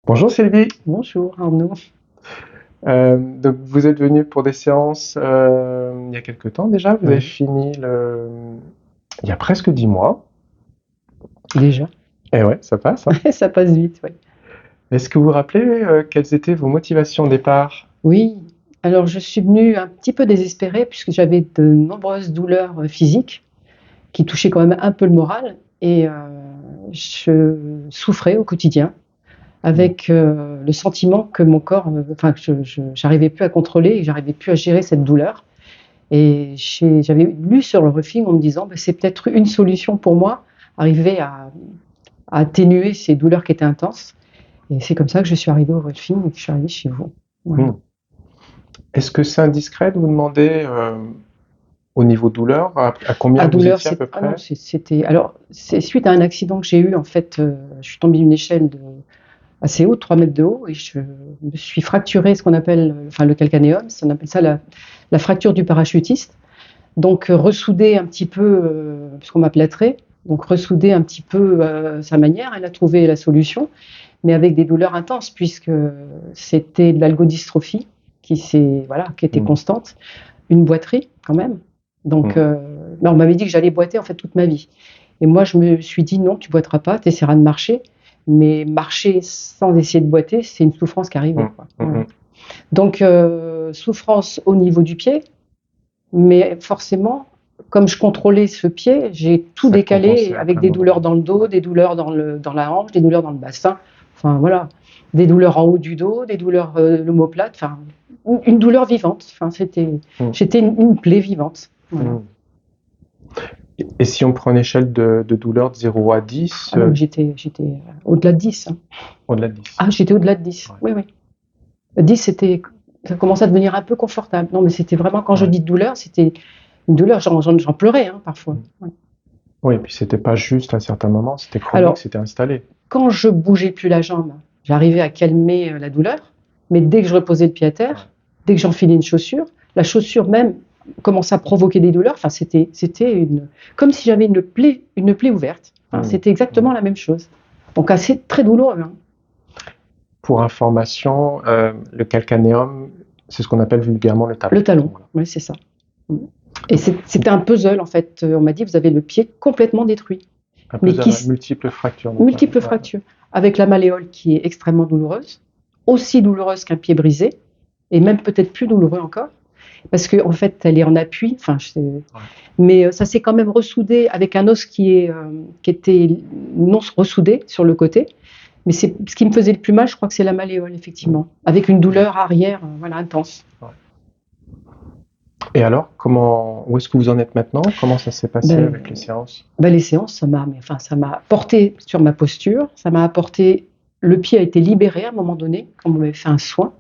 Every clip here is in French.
Bonjour Sylvie. Bonjour Arnaud. Donc vous êtes venu pour des séances il y a quelque temps déjà. Vous avez Oui, fini il y a presque 10 mois. déjà. Et ouais, ça passe, hein. Ça passe vite, oui. Est-ce que vous vous rappelez quelles étaient vos motivations au départ? Oui, alors je suis venue un petit peu désespérée puisque j'avais de nombreuses douleurs physiques qui touchaient quand même un peu le moral et je souffrais au quotidien avec le sentiment que mon corps, enfin, j'arrivais plus à contrôler et j'arrivais plus à gérer cette douleur. Et j'avais lu sur le Refing en me disant, bah, c'est peut-être une solution pour moi, arriver à atténuer ces douleurs qui étaient intenses. Et c'est comme ça que je suis arrivée au Refing et que je suis arrivée chez vous. Voilà. Hmm. Est-ce que c'est indiscret de vous demander au niveau douleur à combien À vous douleur, étiez à peu ah non, près? c'était alors c'est suite à un accident que j'ai eu en fait. Je suis tombée d'une échelle assez haute, 3 mètres de haut, et je me suis fracturé ce qu'on appelle, enfin le calcanéum, on appelle ça la fracture du parachutiste. Donc ressouder un petit peu, puisqu'on m'a plâtré, donc ressouder un petit peu sa manière. Elle a trouvé la solution, mais avec des douleurs intenses puisque c'était de l'algodystrophie qui était Hmm. constante, une boiterie quand même. Donc Hmm. on m'avait dit que j'allais boiter en fait toute ma vie. Et moi je me suis dit non, tu boiteras pas, tu essaieras de marcher. Mais marcher sans essayer de boiter, c'est une souffrance qui arrivait, Hmm. quoi. Hmm. Voilà. Hmm. Donc souffrance au niveau du pied, mais forcément, comme je contrôlais ce pied, j'ai tout Ça décalé compensait à avec plein des douleurs d'endroits. dans le dos, des douleurs dans la hanche, des douleurs dans le bassin. Enfin voilà, des douleurs en haut du dos, des douleurs l'omoplate. Enfin, une douleur vivante. Enfin, Hmm. j'étais une plaie vivante. Voilà. Hmm. Et si on prend une échelle de douleur de 0 à 10, Ah non, mais j'étais au-delà de 10. Hein. au-delà de 10. Ah, j'étais au-delà de 10. Ouais. Oui, oui. 10, ça commençait à devenir un peu confortable. Non, mais c'était vraiment, quand je Ouais. dis douleur, c'était une douleur, j'en pleurais hein, parfois. Hmm. Ouais. Oui, et puis c'était pas juste à un certain moment, c'était chronique, Alors, c'était installé. quand je bougeais plus la jambe, j'arrivais à calmer la douleur, mais dès que je reposais le pied à Ouais. terre, dès que j'enfilais une chaussure, la chaussure même commençait à provoquer des douleurs. Enfin, comme si j'avais une plaie ouverte. Enfin, Hmm. c'était exactement Hmm. la même chose. Donc, assez très douloureux. Hein. Pour information, le calcanéum, c'est ce qu'on appelle vulgairement le talon. Le talon, Voilà. oui, c'est ça. Et c'était un puzzle, en fait. On m'a dit, vous avez le pied complètement détruit. Un peu Mais qui, multiples fractures notamment. multiples Ouais. fractures, avec la malléole qui est extrêmement douloureuse, aussi douloureuse qu'un pied brisé, et même peut-être plus douloureux encore, parce qu'en en fait, elle est en appui, Ouais. mais ça s'est quand même ressoudé avec un os qui était non ressoudé sur le côté. Mais ce qui me faisait le plus mal, je crois que c'est la malléole, effectivement, avec une douleur arrière voilà, intense. Ouais. Et alors, où est-ce que vous en êtes maintenant? Comment ça s'est passé Ben, avec les séances? les séances, ça m'a porté sur ma posture, ça m'a apporté. Le pied a été libéré à un moment donné, quand on m'avait fait un soin.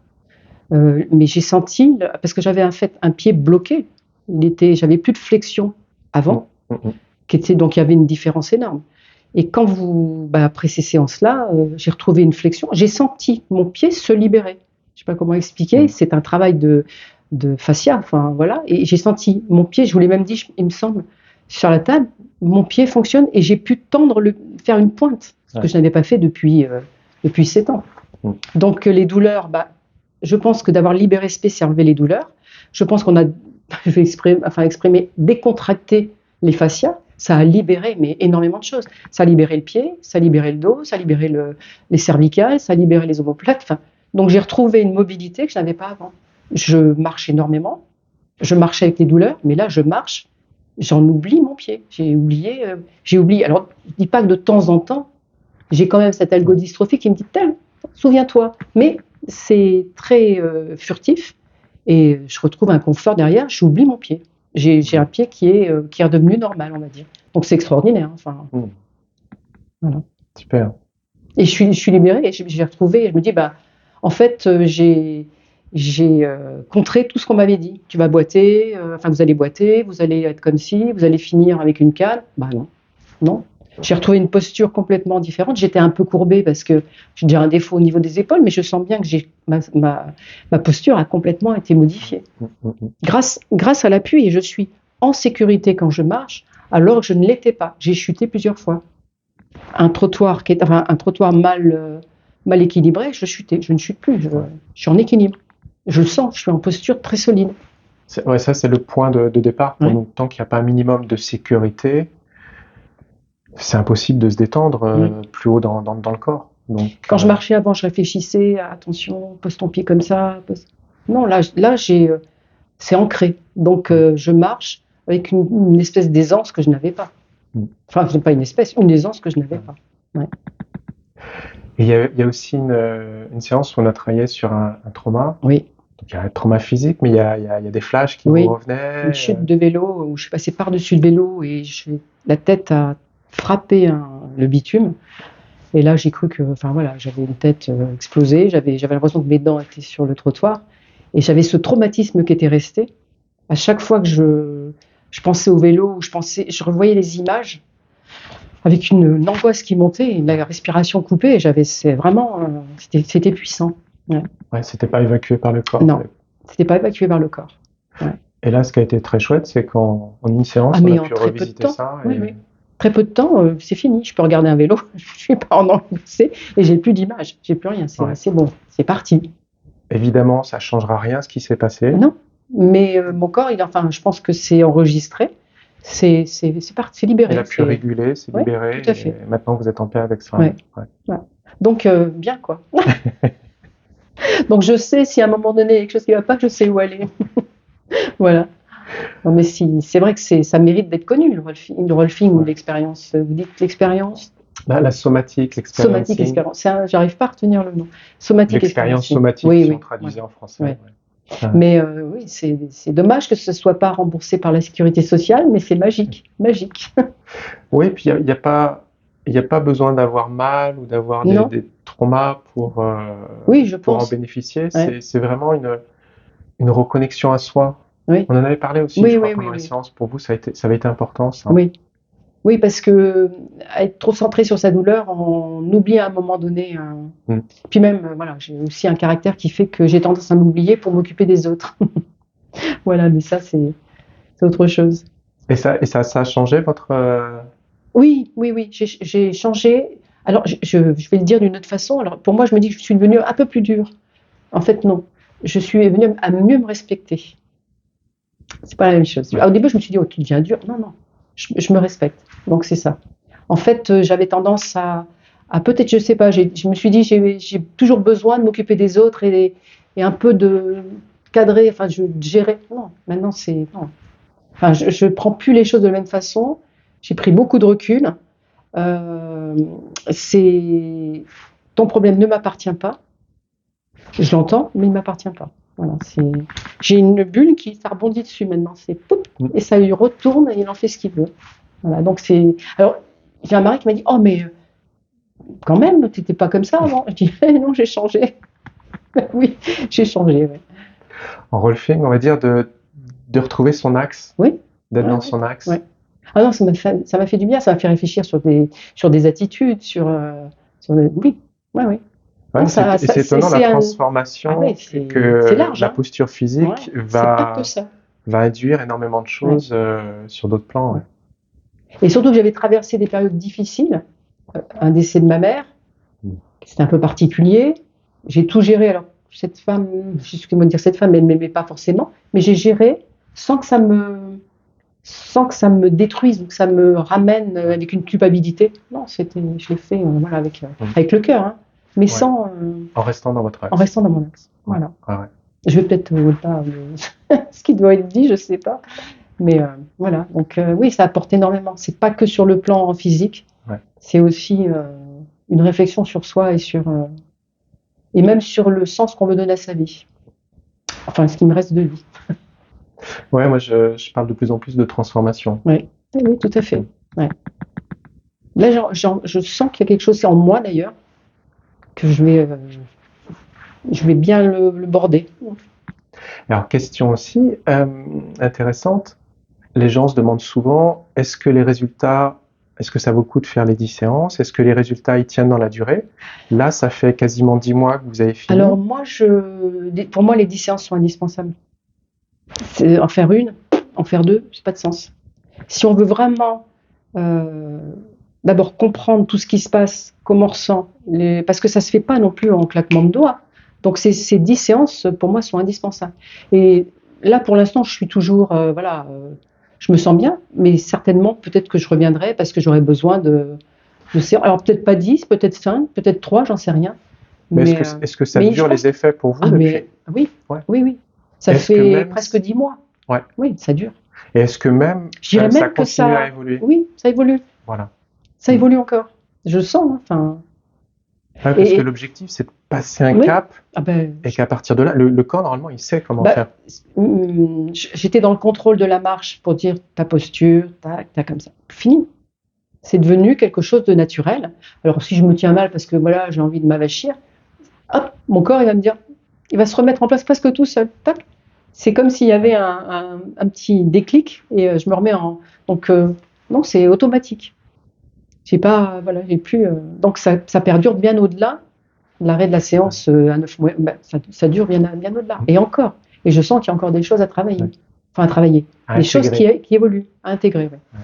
Mais j'ai senti, parce que j'avais en fait un pied bloqué, j'avais plus de flexion Mm, avant, mm, mm. donc il y avait une différence énorme. Et après ces séances-là, j'ai retrouvé une flexion, j'ai senti mon pied se libérer. Je ne sais pas comment expliquer, Mm. c'est un travail de fascia, enfin voilà, et j'ai senti mon pied, je vous l'ai même dit, il me semble, sur la table, mon pied fonctionne et j'ai pu faire une pointe, ce que Ouais. je n'avais pas fait depuis 7 ans. Mm. Donc les douleurs, je pense que d'avoir libéré ce pied, c'est enlever les douleurs. Je pense qu'on a, je vais exprimer, décontracté les fascias. Ça a libéré mais énormément de choses. Ça a libéré le pied, ça a libéré le dos, ça a libéré les cervicales, ça a libéré les omoplates. Enfin, donc j'ai retrouvé une mobilité que je n'avais pas avant. Je marche énormément. Je marchais avec les douleurs, mais là je marche, j'en oublie mon pied. J'ai oublié. Alors je dis pas que de temps en temps, j'ai quand même cette algodystrophie qui me dit souviens-toi. Mais c'est très furtif et je retrouve un confort derrière. J'oublie mon pied. J'ai un pied qui est redevenu normal, on va dire. Donc c'est extraordinaire. Enfin, Mm. voilà. Super. Et je suis libérée et j'ai retrouvé. Je me dis en fait, j'ai contré tout ce qu'on m'avait dit. Tu vas boiter, vous allez boiter, vous allez être comme ci, vous allez finir avec une cale. Non, non. J'ai retrouvé une posture complètement différente. J'étais un peu courbée parce que j'ai déjà un défaut au niveau des épaules, mais je sens bien que ma posture a complètement été modifiée. Mm, mm, mm. Grâce à l'appui, et je suis en sécurité quand je marche, alors que je ne l'étais pas. J'ai chuté plusieurs fois. Un trottoir mal mal équilibrée, je chutais. Je ne chute plus, je suis en équilibre. Je le sens, je suis en posture très solide. Ouais, ça, c'est le point de départ pour Ouais. nous. Tant qu'il n'y a pas un minimum de sécurité, c'est impossible de se détendre plus haut dans le corps. Donc, Quand je marchais avant, je réfléchissais, attention, pose ton pied comme ça. Non, là c'est ancré. Donc je marche avec une espèce d'aisance que je n'avais pas. Enfin, je n'ai pas une espèce, une aisance que je n'avais pas. Ouais. Et il y a aussi une séance où on a travaillé sur un trauma. Oui. Donc, il y a un trauma physique, mais il y a des flashs qui vous revenaient. Une chute de vélo où je suis passée par-dessus le vélo et la tête a frappé le bitume. Et là, j'ai cru que, enfin voilà, j'avais une tête explosée, j'avais l'impression que mes dents étaient sur le trottoir, et j'avais ce traumatisme qui était resté. À chaque fois que je pensais au vélo, je revoyais les images avec une angoisse qui montait, et la respiration coupée, et c'est vraiment, c'était puissant. Ouais, c'était pas évacué par le corps. Non, c'était pas évacué par le corps. Ouais. Et là, ce qui a été très chouette, c'est qu'en une séance, on a pu revisiter ça. Oui. Très peu de temps, c'est fini. Je peux regarder un vélo, je suis pas en angoissée et j'ai plus d'image, j'ai plus rien. C'est bon, c'est parti. Évidemment, ça changera rien ce qui s'est passé. Non, mais mon corps, je pense que c'est enregistré, c'est parti, c'est libéré. Il a pu réguler, c'est libéré. Tout à fait. Et maintenant, vous êtes en paix avec ça. Ouais. Donc bien quoi. Donc je sais si à un moment donné il y a quelque chose qui va pas, je sais où aller. Voilà. Non, mais c'est vrai que ça mérite d'être connu, le rolfing ou l'expérience. Vous dites l'expérience? La somatique, l'expérience. Somatique expérience. J'arrive pas à retenir le nom. Somatique l'expérience somatique, si on traduisait en français. Mais oui, c'est dommage que ce soit pas remboursé par la sécurité sociale, mais c'est magique. Oui, puis il n'y a pas besoin d'avoir mal ou d'avoir des traumas pour en bénéficier. C'est vraiment une reconnexion à soi. Oui. On en avait parlé aussi, je crois, pendant les séances. Pour vous, ça avait été important, ça. Oui, parce que être trop centré sur sa douleur, on oublie à un moment donné. Puis même, voilà, j'ai aussi un caractère qui fait que j'ai tendance à m'oublier pour m'occuper des autres. Voilà, mais ça, c'est autre chose. Et ça a changé votre... Oui, j'ai changé. Alors, je vais le dire d'une autre façon. Alors, pour moi, je me dis que je suis devenue un peu plus dure. En fait, non. Je suis venue à mieux me respecter. C'est pas la même chose. Au début, je me suis dit, oh, tu deviens dur. Non. Je me respecte. Donc, c'est ça. En fait, j'avais tendance à peut-être, je sais pas, je me suis dit, j'ai toujours besoin de m'occuper des autres et un peu de cadrer, enfin, de gérer. Non, maintenant, non. Enfin, je prends plus les choses de la même façon. J'ai pris beaucoup de recul. Ton problème ne m'appartient pas. Je l'entends, mais il ne m'appartient pas. Voilà, j'ai une bulle ça rebondit dessus maintenant. C'est poup, et ça lui retourne et il en fait ce qu'il veut. Voilà, donc alors, j'ai un mari qui m'a dit, oh mais quand même, tu n'étais pas comme ça avant. Je dis, non, j'ai changé. Oui, j'ai changé. Ouais. En rolfing, on va dire de retrouver son axe. Oui. D'être dans son axe. Ouais. Ah non, ça m'a fait du bien, ça m'a fait réfléchir sur des attitudes, oui. Ouais, c'est étonnant la transformation que large, la posture physique va induire énormément de choses sur d'autres plans. Ouais. Et surtout que j'avais traversé des périodes difficiles, un décès de ma mère, c'était un peu particulier, j'ai tout géré. Alors cette femme, elle ne m'aimait pas forcément, mais j'ai géré sans que ça me détruise ou que ça me ramène avec une culpabilité. Non, je l'ai fait avec le cœur, hein, mais sans... en restant dans votre axe. En restant dans mon axe, voilà. Ah ouais. Je vais peut-être pas ce qui doit être dit, je ne sais pas. Mais voilà, donc oui, ça apporte énormément. C'est pas que sur le plan physique, c'est aussi une réflexion sur soi et même sur le sens qu'on veut donner à sa vie. Enfin, ce qui me reste de vie. Ouais, moi je parle de plus en plus de transformation. Oui, tout à fait. Ouais. Là, je sens qu'il y a quelque chose en moi d'ailleurs que je vais bien le border. Alors, question aussi intéressante. Les gens se demandent souvent, est-ce que ça vaut le coup de faire les 10 séances? Est-ce que les résultats, ils tiennent dans la durée? Là, ça fait quasiment 10 mois que vous avez fini. Alors, pour moi, les 10 séances sont indispensables. En faire une, en faire deux, c'est pas de sens. Si on veut vraiment d'abord comprendre tout ce qui se passe, comment on ressent, parce que ça se fait pas non plus en claquement de doigts. Donc ces 10 séances, pour moi, sont indispensables. Et là, pour l'instant, je suis toujours, voilà, je me sens bien, mais certainement, peut-être que je reviendrai parce que j'aurai besoin de séances. Alors peut-être pas 10, peut-être 5, peut-être 3, j'en sais rien. Mais Mais, est-ce que ça mais je dure pense les effets pour vous ah depuis? mais oui, Ouais. oui, oui. Ça Est-ce que fait même presque 10 mois. ouais. Oui, ça dure. Et est-ce que même Je dirais ça même que continue à ça, évoluer? oui, ça évolue. Voilà. Ça évolue encore. Je sens, hein, enfin. Ouais, parce que l'objectif, c'est de passer un Oui, cap ah ben, et qu'à partir de là, le corps, normalement, il sait comment bah, faire. j'étais dans le contrôle de la marche pour dire ta posture, tac, tac, comme ça. Fini. C'est devenu quelque chose de naturel. Alors si je me tiens mal parce que voilà, j'ai envie de m'avachir, hop, mon corps il va me dire, il va se remettre en place presque tout seul. Tac. C'est comme s'il y avait un petit déclic et je me remets en. Donc non, c'est automatique. J'ai pas, voilà, j'ai plus. Donc ça perdure bien au-delà de l'arrêt de la séance à 9 mois. Bah, ça dure bien au-delà. Et encore. Et je sens qu'il y a encore des choses à travailler. Ouais. Enfin, à travailler. À Des choses intégrer. qui évoluent, à intégrer. Ouais. Ouais.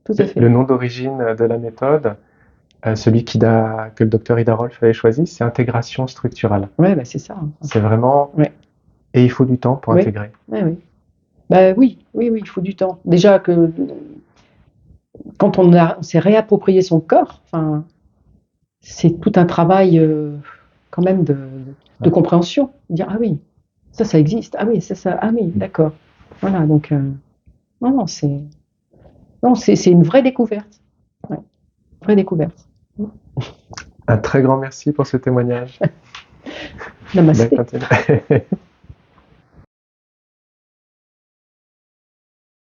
Tout à fait. Le nom d'origine de la méthode, celui que le docteur Ida Rolf avait choisi, c'est intégration structurale. Ouais, bah, c'est ça. Hein. C'est vraiment. Ouais. Et il faut du temps pour Oui. intégrer. Ouais, oui. Bah, oui, il faut du temps. Déjà que quand on s'est réapproprié son corps, enfin, c'est tout un travail quand même de compréhension. Dire ah oui, ça existe. Ah oui, ça. Ah oui, d'accord. Voilà, donc non, c'est une vraie découverte. Ouais, vraie découverte. Un très grand merci pour ce témoignage. Namasté. Belle continuation.